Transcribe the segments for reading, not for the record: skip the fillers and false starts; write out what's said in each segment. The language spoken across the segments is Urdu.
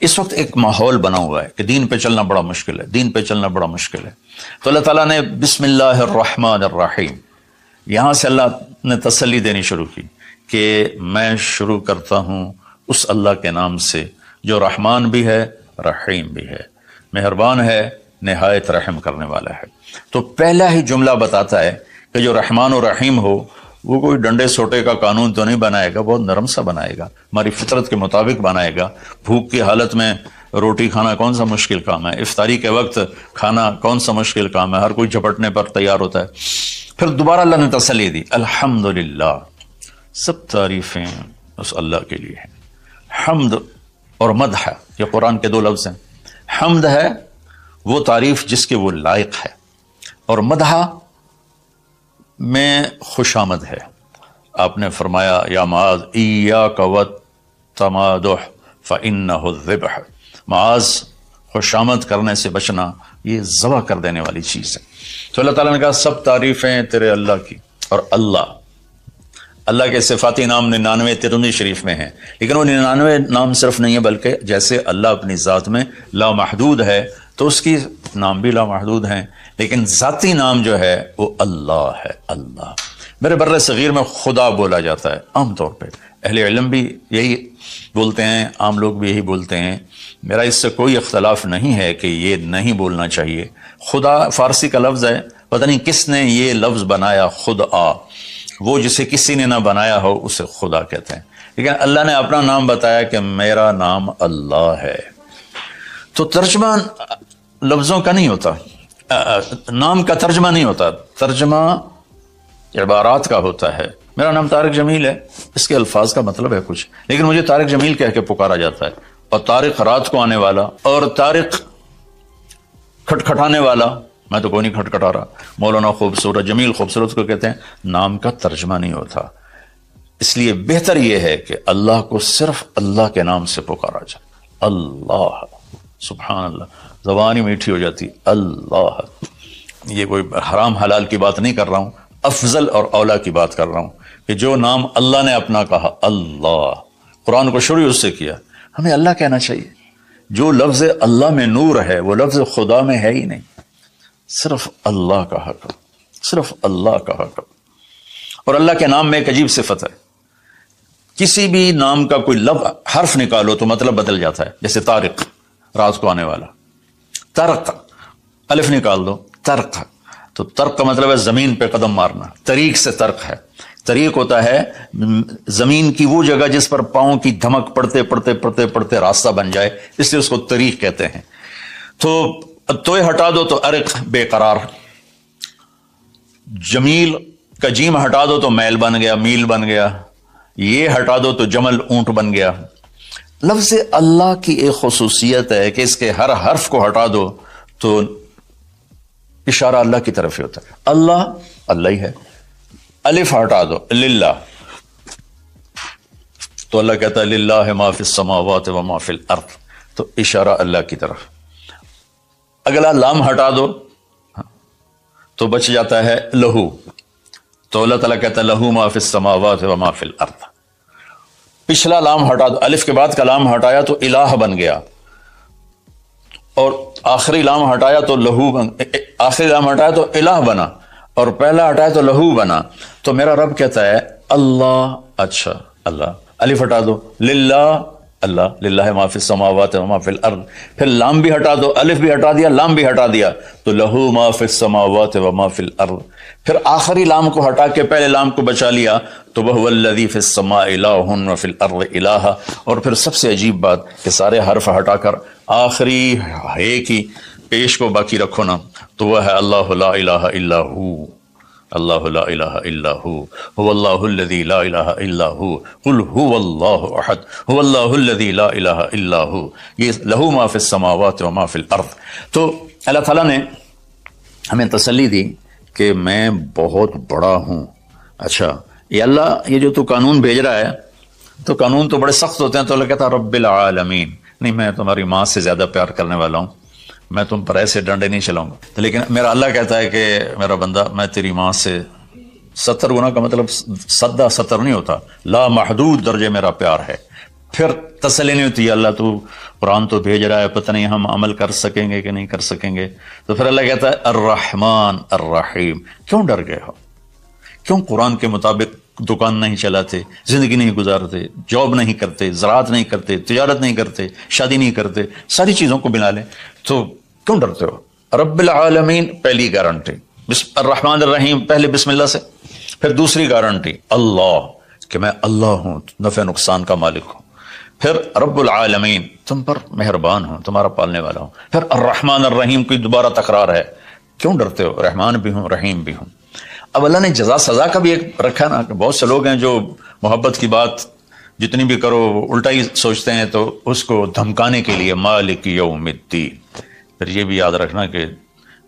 اس وقت ایک ماحول بنا ہوا ہے کہ دین پہ چلنا بڑا مشکل ہے، دین پہ چلنا بڑا مشکل ہے، تو اللہ تعالیٰ نے بسم اللہ الرحمن الرحیم، یہاں سے اللہ نے تسلی دینی شروع کی کہ میں شروع کرتا ہوں اس اللہ کے نام سے جو رحمان بھی ہے رحیم بھی ہے، مہربان ہے، نہایت رحم کرنے والا ہے۔ تو پہلا ہی جملہ بتاتا ہے کہ جو رحمان و رحیم ہو وہ کوئی ڈنڈے سوٹے کا قانون تو نہیں بنائے گا، بہت نرم سا بنائے گا، ہماری فطرت کے مطابق بنائے گا۔ بھوک کی حالت میں روٹی کھانا کون سا مشکل کام ہے، افطاری کے وقت کھانا کون سا مشکل کام ہے، ہر کوئی جھپٹنے پر تیار ہوتا ہے۔ پھر دوبارہ اللہ نے تسلی دی، الحمدللہ، سب تعریفیں اس اللہ کے لیے ہیں۔ حمد اور مدح یہ قرآن کے دو لفظ ہیں۔ حمد ہے وہ تعریف جس کے وہ لائق ہے، اور مدح میں خوش آمد ہے۔ آپ نے فرمایا یا معاذ ایاک والتمادح فإنہ الذبح، معاذ خوش آمد کرنے سے بچنا یہ ذبح کر دینے والی چیز ہے۔ تو اللہ تعالیٰ نے کہا سب تعریفیں تیرے اللہ کی، اور اللہ کے صفاتی نام 99 ترمذی شریف میں ہیں، لیکن وہ 99 نام صرف نہیں ہے بلکہ جیسے اللہ اپنی ذات میں لامحدود ہے تو اس کی نام بھی لامحدود ہیں، لیکن ذاتی نام جو ہے وہ اللہ ہے۔ اللہ میرے بر صغیر میں خدا بولا جاتا ہے عام طور پہ، اہل علم بھی یہی بولتے ہیں، عام لوگ بھی یہی بولتے ہیں، میرا اس سے کوئی اختلاف نہیں ہے کہ یہ نہیں بولنا چاہیے۔ خدا فارسی کا لفظ ہے، پتہ نہیں کس نے یہ لفظ بنایا، خدا، وہ جسے کسی نے نہ بنایا ہو اسے خدا کہتے ہیں، لیکن اللہ نے اپنا نام بتایا کہ میرا نام اللہ ہے۔ تو ترجمہ لفظوں کا نہیں ہوتا، نام کا ترجمہ نہیں ہوتا، ترجمہ عبارات کا ہوتا ہے۔ میرا نام طارق جمیل ہے، اس کے الفاظ کا مطلب ہے کچھ، لیکن مجھے طارق جمیل کہہ کے پکارا جاتا ہے، اور طارق رات کو آنے والا، اور طارق کھٹکھٹانے والا، میں تو کوئی نہیں کھٹکھٹا رہا، مولانا خوبصورت، جمیل خوبصورت کو کہتے ہیں، نام کا ترجمہ نہیں ہوتا۔ اس لیے بہتر یہ ہے کہ اللہ کو صرف اللہ کے نام سے پکارا جائے، اللہ، سبحان اللہ، زبان ہی میٹھی ہو جاتی، اللہ۔ یہ کوئی حرام حلال کی بات نہیں کر رہا ہوں، افضل اور اولا کی بات کر رہا ہوں کہ جو نام اللہ نے اپنا کہا، اللہ، قرآن کو شروع اس سے کیا، ہمیں اللہ کہنا چاہیے۔ جو لفظ اللہ میں نور ہے وہ لفظ خدا میں ہے ہی نہیں، صرف اللہ کہا کرو، صرف اللہ کہا کرو۔ اور اللہ کے نام میں ایک عجیب صفت ہے، کسی بھی نام کا کوئی لفظ حرف نکالو تو مطلب بدل جاتا ہے، جیسے طارق، رات کو آنے والا، طرق، الف نکال دو، طرق، تو طرق کا مطلب ہے زمین پہ قدم مارنا، طریق سے طرق ہے، طریق ہوتا ہے زمین کی وہ جگہ جس پر پاؤں کی دھمک پڑتے پڑتے پڑتے پڑتے راستہ بن جائے، اس لیے اس کو طریق کہتے ہیں۔ تو ہٹا دو تو عرق، بے قرار، جمیل کا جیم ہٹا دو تو میل بن گیا، میل بن گیا، یہ ہٹا دو تو جمل، اونٹ بن گیا۔ لفظ اللہ کی ایک خصوصیت ہے کہ اس کے ہر حرف کو ہٹا دو تو اشارہ اللہ کی طرف ہی ہوتا ہے، اللہ اللہ ہی ہے۔ الف ہٹا دو، للہ، تو اللہ کہتا ہے للہ ما فی السماوات و ما فی الارض، تو اشارہ اللہ کی طرف۔ اگلا لام ہٹا دو تو بچ جاتا ہے لہو، تو اللہ تعالیٰ کہتا ہے لہو ما فی السماوات و ما فی الارض۔ پچھلا لام ہٹا دو، الف کے بعد کا لام ہٹایا تو الہ بن گیا، اور آخری لام ہٹایا تو لہو آخری لام ہٹایا تو الہ بنا، اور پہلا ہٹایا تو لہو بنا۔ تو میرا رب کہتا ہے اللہ، اچھا اللہ، الف ہٹا دو، للہ، اللہ، للہ ما فی السماوات و ما فی الارض، پھر لام بھی ہٹا دو، الف بھی ہٹا دیا، لام بھی ہٹا دیا، تو لہو ما فی السماوات و ما فی الارض، پھر آخری لام کو ہٹا کے پہلے لام کو بچا لیا تو وہو الذی فی السماء الہ و فی الارض الہ۔ اور پھر سب سے عجیب بات کہ سارے حرف ہٹا کر آخری ایک ہی پیش کو باقی رکھو نا، تو وہ ہے اللہ لا الہ الا ہو، اللہ لا الہ الا ہو، هو اللہ الذی لا الہ الا ہو، قل هو اللہ احد، هو اللہ الذی لا الہ الا ہو، یہ لہو ما فی السماوات و ما فی الارض۔ تو اللہ تعالیٰ نے ہمیں تسلی دی کہ میں بہت بڑا ہوں۔ اچھا یہ اللہ، یہ جو تو قانون بھیج رہا ہے، تو قانون تو بڑے سخت ہوتے ہیں، تو اللہ کہتا ہے رب العالمین، نہیں میں تمہاری ماں سے زیادہ پیار کرنے والا ہوں، میں تم پر ایسے ڈنڈے نہیں چلاؤں گا۔ لیکن میرا اللہ کہتا ہے کہ میرا بندہ، میں تیری ماں سے 70 گنا کا مطلب 70 نہیں ہوتا، لا محدود درجے میرا پیار ہے، پھر تسلی نہیں ہوتی اللہ تو قرآن تو بھیج رہا ہے، پتہ نہیں ہم عمل کر سکیں گے کہ نہیں کر سکیں گے. تو پھر اللہ کہتا ہے الرحمن الرحیم. کیوں ڈر گئے ہو؟ کیوں قرآن کے مطابق دکان نہیں چلاتے، زندگی نہیں گزارتے، جاب نہیں کرتے، زراعت نہیں کرتے، تجارت نہیں کرتے، شادی نہیں کرتے، ساری چیزوں کو بنا لیں تو کیوں ڈرتے ہو؟ رب العالمین پہلی گارنٹی، الرحمن الرحیم پہلے بسم اللہ سے. پھر دوسری گارنٹی اللہ کہ میں اللہ ہوں، نفع نقصان کا مالک ہوں. پھر رب العالمین تم پر مہربان ہوں، تمہارا پالنے والا ہوں. پھر الرحمن الرحیم کی دوبارہ تکرار ہے. کیوں ڈرتے ہو؟ رحمان بھی ہوں رحیم بھی ہوں. اب اللہ نے جزا سزا کا بھی ایک رکھا نا، کہ بہت سے لوگ ہیں جو محبت کی بات جتنی بھی کرو الٹا ہی سوچتے ہیں، تو اس کو دھمکانے کے لیے مالک یوم الدین. پھر یہ بھی یاد رکھنا کہ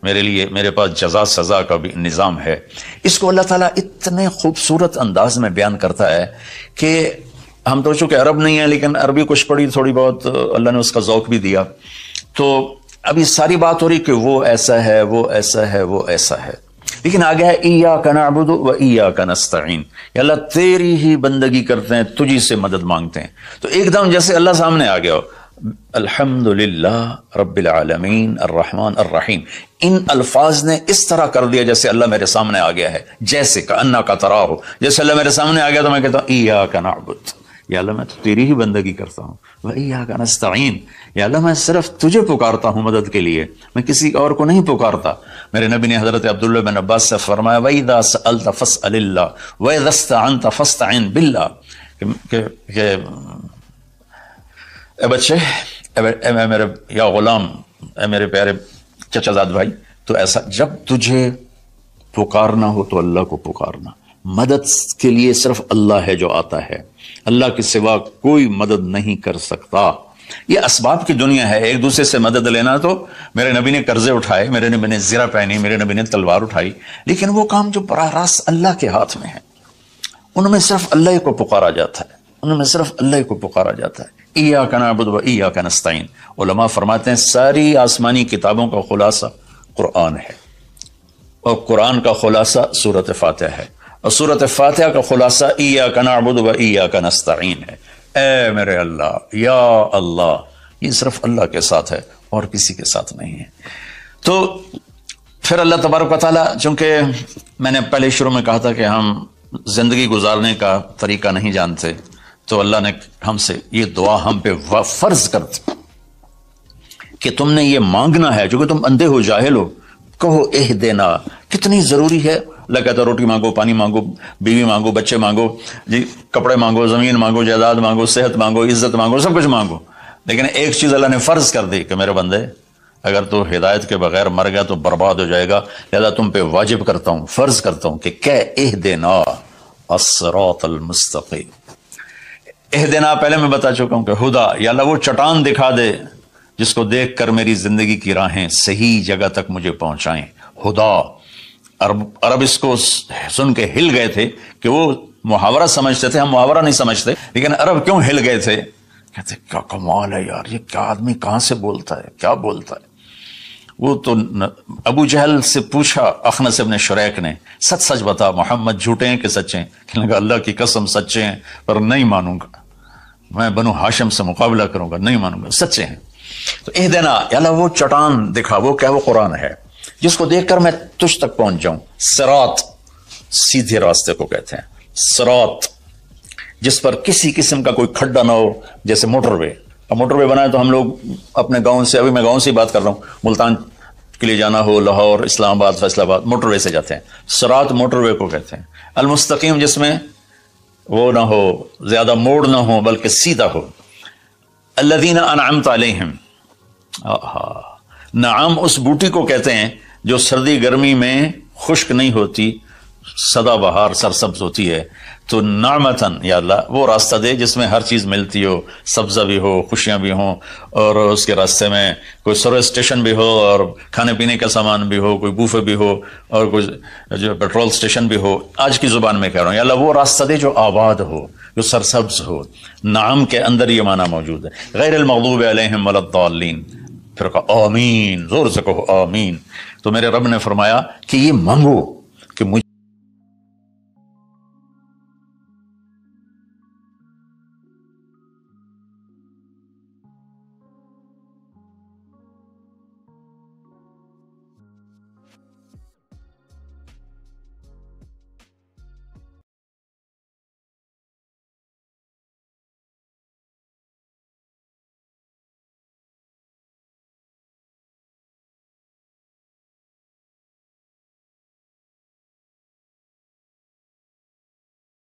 میرے پاس جزا سزا کا بھی نظام ہے. اس کو اللہ تعالیٰ اتنے خوبصورت انداز میں بیان کرتا ہے کہ ہم تو چونکہ عرب نہیں ہیں لیکن عربی کچھ پڑھی تھوڑی بہت، اللہ نے اس کا ذوق بھی دیا. تو ابھی ساری بات ہو رہی کہ وہ ایسا ہے، وہ ایسا ہے، وہ ایسا ہے، لیکن آگے ہے ایاک نعبد و ایاک نستعین. یا اللہ تیری ہی بندگی کرتے ہیں، تجھی سے مدد مانگتے ہیں. تو ایک دم جیسے اللہ سامنے آ گیا ہو، الحمدللہ رب العالمین الرحمن الرحیم. ان الفاظ نے اس طرح کر دیا جیسے اللہ میرے سامنے آ گیا ہے، جیسے کأنک تراہ، جیسے اللہ میرے سامنے آ گیا تو میں کہتا ہوں ایاک نعبد، یا اللہ میں تو تیری ہی بندگی کرتا ہوں، وَإِيَّاكَ نَسْتَعِينُ، یا اللہ میں صرف تجھے پکارتا ہوں مدد کے لیے، میں کسی اور کو نہیں پکارتا. میرے نبی نے حضرت عبداللہ بن عباس سے فرمایا وَإِذَا سَأَلْتَ فَاسْأَلِ اللَّهِ وَإِذَا اسْتَعَنْتَ فَاسْتَعِنْ بِاللَّهِ، کہ اے بچے، اے میرے یا غلام، اے میرے پیارے چچا زاد بھائی، تو ایسا جب تجھے پکارنا ہو تو اللہ کو پکارنا. مدد کے لیے صرف اللہ ہے جو آتا ہے، اللہ کے سوا کوئی مدد نہیں کر سکتا. یہ اسباب کی دنیا ہے. ایک دوسرے سے مدد لینا، تو میرے نبی نے قرضے اٹھائے، میرے نبی نے زرہ پہنی، میرے نبی نے تلوار اٹھائی، لیکن وہ کام جو براہ راست اللہ کے ہاتھ میں ہے ان میں صرف اللہ کو پکارا جاتا ہے، ان میں صرف اللہ کو پکارا جاتا ہے. ایاک نعبد و ایاک نستعین. علماء فرماتے ہیں ساری آسمانی کتابوں کا خلاصہ قرآن ہے، اور قرآن کا خلاصہ سورۃ فاتحہ ہے، اور سورۃ فاتحہ کا خلاصہ ایاک نعبد و ایاک نستعین ہے. اے میرے اللہ، یا اللہ، یہ صرف اللہ کے ساتھ ہے اور کسی کے ساتھ نہیں ہے. تو پھر اللہ تبارک و تعالیٰ، چونکہ میں نے پہلے شروع میں کہا تھا کہ ہم زندگی گزارنے کا طریقہ نہیں جانتے، تو اللہ نے ہم سے یہ دعا ہم پہ فرض کر دی کہ تم نے یہ مانگنا ہے، چونکہ تم اندھے ہو، جاہل ہو. کہو اہدنا. کتنی ضروری ہے. اللہ کہتا ہے روٹی مانگو، پانی مانگو، بیوی مانگو، بچے مانگو، جی کپڑے مانگو، زمین مانگو، جائیداد مانگو، صحت مانگو، عزت مانگو، سب کچھ مانگو. لیکن ایک چیز اللہ نے فرض کر دی کہ میرے بندے، اگر تو ہدایت کے بغیر مر گیا تو برباد ہو جائے گا، لہذا تم پہ واجب کرتا ہوں، فرض کرتا ہوں کہ اہدنا الصراط المستقیم. اہدنا پہلے میں بتا چکا ہوں کہ ہدا، یا اللہ وہ چٹان دکھا دے جس کو دیکھ کر میری زندگی کی راہیں صحیح جگہ تک مجھے پہنچائیں. ہدا. عرب اس کو سن کے ہل گئے تھے کہ وہ محاورہ سمجھتے تھے، ہم محاورہ نہیں سمجھتے، لیکن عرب کیوں ہل گئے تھے؟ کہتے کیا کمال ہے یار، یہ کیا آدمی کہاں سے بولتا ہے، کیا بولتا ہے. وہ تو ابو جہل سے پوچھا اخنس ابن شریک نے، سچ سچ بتا محمد جھوٹے ہیں کہ سچے ہیں؟ کہنے لگا اللہ کی قسم سچے ہیں، پر نہیں مانوں گا، میں بنو ہاشم سے مقابلہ کروں گا، نہیں مانوں گا، سچے ہیں. تو اہدنا، یا اللہ وہ چٹان دکھا، وہ کیا؟ وہ قرآن ہے جس کو دیکھ کر میں تجھ تک پہنچ جاؤں. صراط، سیدھے راستے کو کہتے ہیں. صراط جس پر کسی قسم کا کوئی کھڈا نہ ہو، جیسے موٹر وے. اب موٹر وے بنائے تو ہم لوگ اپنے گاؤں سے، ابھی میں گاؤں سے بات کر رہا ہوں، ملتان کے لیے جانا ہو، لاہور، اسلام آباد، فیصل آباد، موٹر وے سے جاتے ہیں. صراط موٹر وے کو کہتے ہیں. المستقیم جس میں وہ نہ ہو، زیادہ موڑ نہ ہو بلکہ سیدھا ہو. الذین انعمت علیہم. نعام اس بوٹی کو کہتے ہیں جو سردی گرمی میں خشک نہیں ہوتی، سدا بہار سرسبز ہوتی ہے. تو نعمتن، یا اللہ وہ راستہ دے جس میں ہر چیز ملتی ہو، سبزہ بھی ہو، خوشیاں بھی ہوں، اور اس کے راستے میں کوئی سروس اسٹیشن بھی ہو، اور کھانے پینے کا سامان بھی ہو، کوئی بوفے بھی ہو، اور کوئی جو پیٹرول اسٹیشن بھی ہو. آج کی زبان میں کہہ رہا ہوں، یا اللہ وہ راستہ دے جو آباد ہو، جو سرسبز ہو. نعم کے اندر یہ معنی موجود ہے. غیر المغضوب علیہم ولا الضالین. پھر کہا آمین، زور سے کہو آمین. تو میرے رب نے فرمایا کہ یہ مانگو